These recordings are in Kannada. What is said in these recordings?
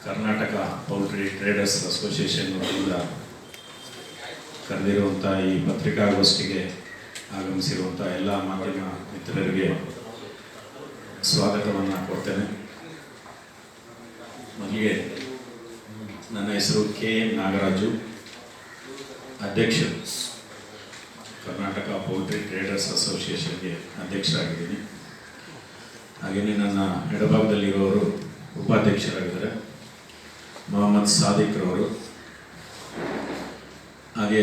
ಕರ್ನಾಟಕ ಪೌಲ್ಟ್ರಿ ಟ್ರೇಡರ್ಸ್ ಅಸೋಸಿಯೇಷನ್ ವತಿಯಿಂದ ಕರೆದಿರುವಂಥ ಈ ಪತ್ರಿಕಾಗೋಷ್ಠಿಗೆ ಆಗಮಿಸಿರುವಂಥ ಎಲ್ಲ ಮಾಧ್ಯಮ ಮಿತ್ರರಿಗೆ ಸ್ವಾಗತವನ್ನು ಕೊಡ್ತೇನೆ. ಮೊದಲಿಗೆ ನನ್ನ ಹೆಸರು KM ನಾಗರಾಜು, ಅಧ್ಯಕ್ಷರು, ಕರ್ನಾಟಕ ಪೌಲ್ಟ್ರಿ ಟ್ರೇಡರ್ಸ್ ಅಸೋಸಿಯೇಷನ್ಗೆ ಅಧ್ಯಕ್ಷರಾಗಿದ್ದೀನಿ. ಹಾಗೆಯೇ ನನ್ನ ಎಡಭಾಗದಲ್ಲಿರುವವರು ಉಪಾಧ್ಯಕ್ಷರಾಗಿದ್ದಾರೆ ಮೊಹಮ್ಮದ್ ಸಾದಿಕ್ರವರು. ಹಾಗೆ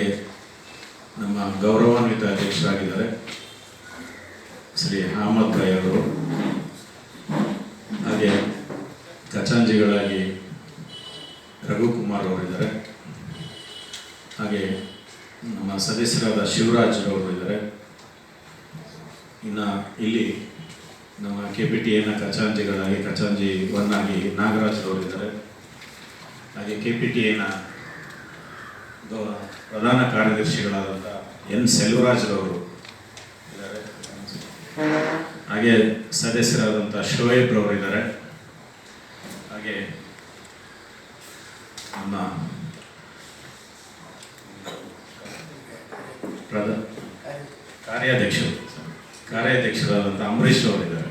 ನಮ್ಮ ಗೌರವಾನ್ವಿತ ಅಧ್ಯಕ್ಷರಾಗಿದ್ದಾರೆ ಶ್ರೀ ಅಹಮದ್ ಭಾಯ್ ಅವರು. ಹಾಗೆ ಖಜಾಂಚಿಗಳಾಗಿ ರಘುಕುಮಾರ್ ಅವರಿದ್ದಾರೆ. ಹಾಗೆ ನಮ್ಮ ಸದಸ್ಯರಾದ ಶಿವರಾಜ್ ಅವರು ಇದ್ದಾರೆ. ಇನ್ನು ಇಲ್ಲಿ ನಮ್ಮ KPTAನ ಖಜಾಂಚಿಗಳಾಗಿ ಖಜಾಂಚಿ 1 ಆಗಿ ನಾಗರಾಜ್ ಅವರಿದ್ದಾರೆ. ಹಾಗೆ KPTAನ ಪ್ರಧಾನ ಕಾರ್ಯದರ್ಶಿಗಳಾದಂಥ N ಸೆಲ್ವರಾಜ್ ಅವರು ಇದ್ದಾರೆ. ಹಾಗೆ ಸದಸ್ಯರಾದಂಥ ಶೋಯಬ್ ಅವರು ಇದ್ದಾರೆ. ಹಾಗೆ ನಮ್ಮ ಕಾರ್ಯಾಧ್ಯಕ್ಷರಾದಂಥ ಅಂಬರೀಶ್ ಅವರಿದ್ದಾರೆ.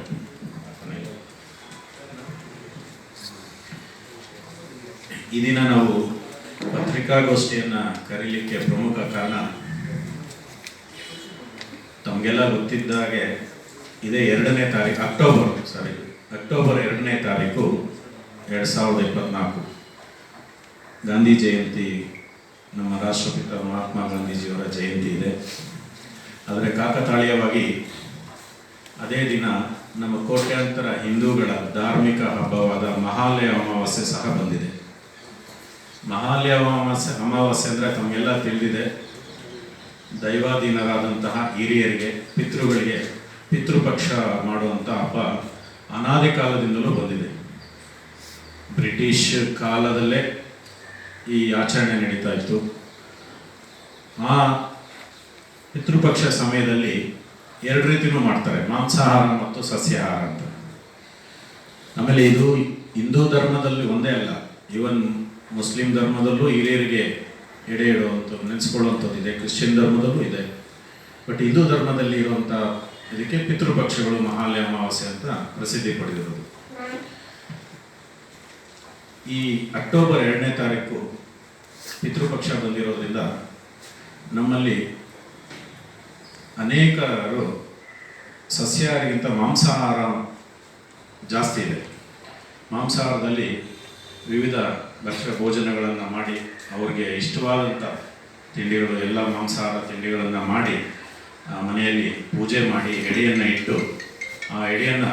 ಈ ದಿನ ನಾವು ಪತ್ರಿಕಾಗೋಷ್ಠಿಯನ್ನು ಕರೀಲಿಕ್ಕೆ ಪ್ರಮುಖ ಕಾರಣ, ತಮಗೆಲ್ಲ ಗೊತ್ತಿದ್ದಾಗೆ ಇದೇ 2ನೇ ತಾರೀಕು ಅಕ್ಟೋಬರ್ 2ನೇ ತಾರೀಕು 2024 ಗಾಂಧಿ ಜಯಂತಿ, ನಮ್ಮ ರಾಷ್ಟ್ರಪಿತ ಮಹಾತ್ಮ ಗಾಂಧೀಜಿಯವರ ಜಯಂತಿ ಇದೆ. ಆದರೆ ಕಾಕತಾಳೀಯವಾಗಿ ಅದೇ ದಿನ ನಮ್ಮ ಕೋಟ್ಯಾಂತರ ಹಿಂದೂಗಳ ಧಾರ್ಮಿಕ ಹಬ್ಬವಾದ ಮಹಾಲಯ ಅಮಾವಾಸ್ಯೆ ಸಹ ಬಂದಿದೆ. ಮಹಾಲಯ ಅಮಾವಾಸ್ಯೆ ಅಂದರೆ ತಮಗೆಲ್ಲ ತಿಳಿದಿದೆ, ದೈವಾಧೀನರಾದಂತಹ ಹಿರಿಯರಿಗೆ, ಪಿತೃಗಳಿಗೆ ಪಿತೃಪಕ್ಷ ಮಾಡುವಂಥ ಹಬ್ಬ ಅನಾದಿ ಕಾಲದಿಂದಲೂ ಬಂದಿದೆ. ಬ್ರಿಟಿಷ್ ಕಾಲದಲ್ಲೇ ಈ ಆಚರಣೆ ನಡೀತಾ ಇತ್ತು. ಆ ಪಿತೃಪಕ್ಷ ಸಮಯದಲ್ಲಿ 2 ರೀತಿಯೂ ಮಾಡ್ತಾರೆ, ಮಾಂಸಾಹಾರ ಮತ್ತು ಸಸ್ಯಾಹಾರ ಅಂತ. ಆಮೇಲೆ ಇದು ಹಿಂದೂ ಧರ್ಮದಲ್ಲಿ ಒಂದೇ ಅಲ್ಲ, ಈವನ್ ಮುಸ್ಲಿಂ ಧರ್ಮದಲ್ಲೂ ಹಿರಿಯರಿಗೆ ಎಡೆ ಇಡುವಂಥದ್ದು, ನೆನೆಸ್ಕೊಳ್ಳುವಂಥದ್ದು ಇದೆ, ಕ್ರಿಶ್ಚಿಯನ್ ಧರ್ಮದಲ್ಲೂ ಇದೆ. ಬಟ್ ಹಿಂದೂ ಧರ್ಮದಲ್ಲಿ ಇರುವಂಥ ಇದಕ್ಕೆ ಪಿತೃಪಕ್ಷಗಳು ಮಹಾಲಯ ಅಮಾವಾಸ್ಯೆ ಅಂತ ಪ್ರಸಿದ್ಧಿ ಪಡೆದಿರೋದು. ಈ ಅಕ್ಟೋಬರ್ 2ನೇ ತಾರೀಕು ಪಿತೃಪಕ್ಷ ಬಂದಿರೋದ್ರಿಂದ ನಮ್ಮಲ್ಲಿ ಅನೇಕರು ಸಸ್ಯಾಹಾರಿಗಿಂತ ಮಾಂಸಾಹಾರ ಜಾಸ್ತಿ ಇದೆ. ಮಾಂಸಾಹಾರದಲ್ಲಿ ವಿವಿಧ ಭಕ್ಷ್ಯ ಭೋಜನಗಳನ್ನು ಮಾಡಿ ಅವ್ರಿಗೆ ಇಷ್ಟವಾದಂಥ ತಿಂಡಿಗಳು, ಎಲ್ಲ ಮಾಂಸಾಹಾರ ತಿಂಡಿಗಳನ್ನು ಮಾಡಿ ಮನೆಯಲ್ಲಿ ಪೂಜೆ ಮಾಡಿ ಎಡೆಯನ್ನು ಇಟ್ಟು ಆ ಎಡೆಯನ್ನು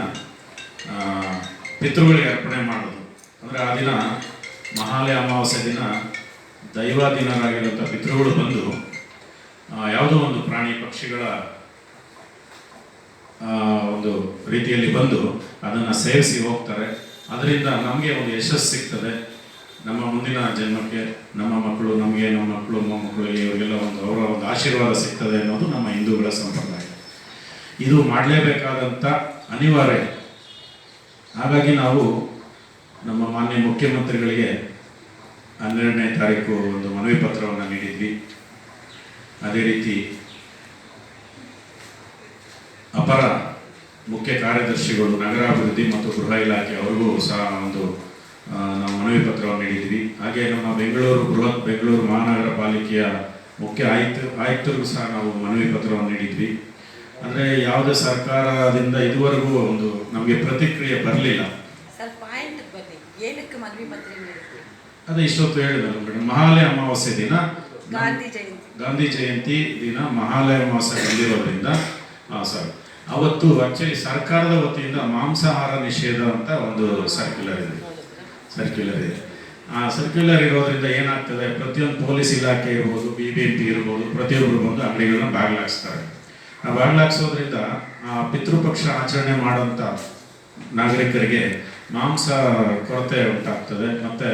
ಪಿತೃಗಳಿಗೆ ಅರ್ಪಣೆ ಮಾಡೋದು. ಅಂದರೆ ಆ ದಿನ ಮಹಾಲಯ ಅಮಾವಾಸ್ಯೆ ದಿನ ದೈವಾಧೀನರಾಗಿರುವಂಥ ಪಿತೃಗಳು ಬಂದು ಯಾವುದೋ ಒಂದು ಪ್ರಾಣಿ ಪಕ್ಷಿಗಳ ಒಂದು ರೀತಿಯಲ್ಲಿ ಬಂದು ಅದನ್ನು ಸೇವಿಸಿ ಹೋಗ್ತಾರೆ. ಅದರಿಂದ ನಮಗೆ ಒಂದು ಯಶಸ್ಸು ಸಿಗ್ತದೆ. ನಮ್ಮ ಮುಂದಿನ ಜನ್ಮಕ್ಕೆ ನಮ್ಮ ಮಕ್ಕಳು, ನಮಗೆ ನಮ್ಮ ಮಕ್ಕಳು, ಮೊಮ್ಮಕ್ಕಳಿಗೆ, ಇವರಿಗೆಲ್ಲ ಅವರ ಒಂದು ಆಶೀರ್ವಾದ ಸಿಗ್ತದೆ ಅನ್ನೋದು ನಮ್ಮ ಹಿಂದೂಗಳ ಸಂಪ್ರದಾಯ. ಇದು ಮಾಡಲೇಬೇಕಾದಂಥ ಅನಿವಾರ್ಯ. ಹಾಗಾಗಿ ನಾವು ನಮ್ಮ ಮಾನ್ಯ ಮುಖ್ಯಮಂತ್ರಿಗಳಿಗೆ 12ನೇ ತಾರೀಕು ಒಂದು ಮನವಿ ಪತ್ರವನ್ನು ನೀಡಿದ್ವಿ. ಅದೇ ರೀತಿ ಅಪರ ಮುಖ್ಯ ಕಾರ್ಯದರ್ಶಿಗಳು ನಗರಾಭಿವೃದ್ಧಿ ಮತ್ತು ಗೃಹ ಇಲಾಖೆ ಅವ್ರಿಗೂ ಸಹ ಒಂದು ನಾವು ಮನವಿ ಪತ್ರವನ್ನು ನೀಡಿದ್ವಿ. ಹಾಗೆ ನಮ್ಮ ಬೆಂಗಳೂರು ಮಹಾನಗರ ಪಾಲಿಕೆಯ ಮುಖ್ಯ ಆಯುಕ್ತರಿಗೂ ಸಹ ನಾವು ಮನವಿ ಪತ್ರವನ್ನು ನೀಡಿದ್ವಿ. ಅಂದರೆ ಯಾವುದೇ ಸರ್ಕಾರದಿಂದ ಇದುವರೆಗೂ ಒಂದು ನಮಗೆ ಪ್ರತಿಕ್ರಿಯೆ ಬರಲಿಲ್ಲ. ಅದೇ ಇಷ್ಟೊತ್ತು ಹೇಳಿದ್ರು ಮೇಡಮ್, ಮಹಾಲಯ ಅಮಾವಾಸ್ಯೆ ದಿನ ಗಾಂಧಿ ಜಯಂತಿ ದಿನ ಮಹಾಲಯ ಅಮಾವಾಸ್ಯೆ ಬಂದಿರೋದ್ರಿಂದ ಅವತ್ತು ಆಕ್ಚುಲಿ ಸರ್ಕಾರದ ವತಿಯಿಂದ ಮಾಂಸಾಹಾರ ನಿಷೇಧ ಅಂತ ಒಂದು ಸರ್ಕ್ಯುಲರ್ ಇದೆ. ಆ ಸರ್ಕ್ಯುಲರ್ ಇರೋದ್ರಿಂದ ಏನಾಗ್ತದೆ, ಪ್ರತಿಯೊಂದು ಪೊಲೀಸ್ ಇಲಾಖೆ ಇರ್ಬೋದು, BBMP ಇರ್ಬೋದು, ಪ್ರತಿಯೊಬ್ಬರು ಬಂದು ಅಂಗಡಿಗಳನ್ನ ಬಾಗಿಲಾಕ್ಸ್ತಾರೆ. ಆ ಬಾಗಿಲಾಕ್ಸೋದ್ರಿಂದ ಆ ಪಿತೃಪಕ್ಷ ಆಚರಣೆ ಮಾಡುವಂಥ ನಾಗರಿಕರಿಗೆ ಮಾಂಸ ಕೊರತೆ ಉಂಟಾಗ್ತದೆ, ಮತ್ತು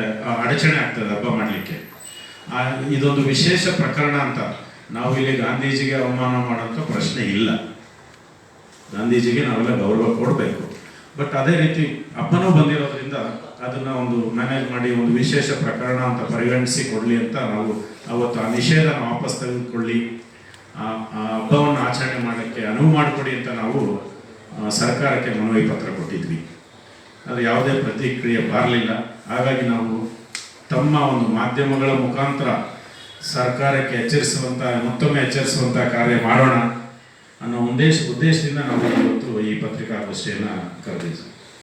ಅಡಚಣೆ ಆಗ್ತದೆ ಹಬ್ಬ ಮಾಡಲಿಕ್ಕೆ. ಇದೊಂದು ವಿಶೇಷ ಪ್ರಕರಣ ಅಂತ ನಾವು ಇಲ್ಲಿ ಗಾಂಧೀಜಿಗೆ ಅವಮಾನ ಮಾಡೋಂಥ ಪ್ರಶ್ನೆ ಇಲ್ಲ. ಗಾಂಧೀಜಿಗೆ ನಾವೆಲ್ಲ ಗೌರವ ಕೊಡಬೇಕು. ಬಟ್ ಅದೇ ರೀತಿ ಹಬ್ಬನೂ ಬಂದಿರೋದ್ರಿಂದ ಅದನ್ನು ಒಂದು ಮ್ಯಾನೇಜ್ ಮಾಡಿ ಒಂದು ವಿಶೇಷ ಪ್ರಕರಣ ಅಂತ ಪರಿಗಣಿಸಿ ಕೊಡಲಿ ಅಂತ ನಾವು ಅವತ್ತು ಆ ನಿಷೇಧನ ವಾಪಸ್ ತೆಗೆದುಕೊಳ್ಳಿ, ಆ ಹಬ್ಬವನ್ನು ಆಚರಣೆ ಮಾಡೋಕ್ಕೆ ಅನುವು ಮಾಡಿಕೊಡಿ ಅಂತ ನಾವು ಸರ್ಕಾರಕ್ಕೆ ಮನವಿ ಪತ್ರ ಕೊಟ್ಟಿದ್ವಿ. ಅದು ಯಾವುದೇ ಪ್ರತಿಕ್ರಿಯೆ ಬರಲಿಲ್ಲ. ಹಾಗಾಗಿ ನಾವು ತಮ್ಮ ಒಂದು ಮಾಧ್ಯಮಗಳ ಮುಖಾಂತರ ಸರ್ಕಾರಕ್ಕೆ ಮತ್ತೊಮ್ಮೆ ಎಚ್ಚರಿಸುವಂಥ ಕಾರ್ಯ ಮಾಡೋಣ ಅನ್ನೋ ಉದ್ದೇಶದಿಂದ ನಾವು ಇವತ್ತು ಈ ಪತ್ರಿಕಾಗೋಷ್ಠಿಯನ್ನು ಕರೆದಿದ್ದೀವಿ.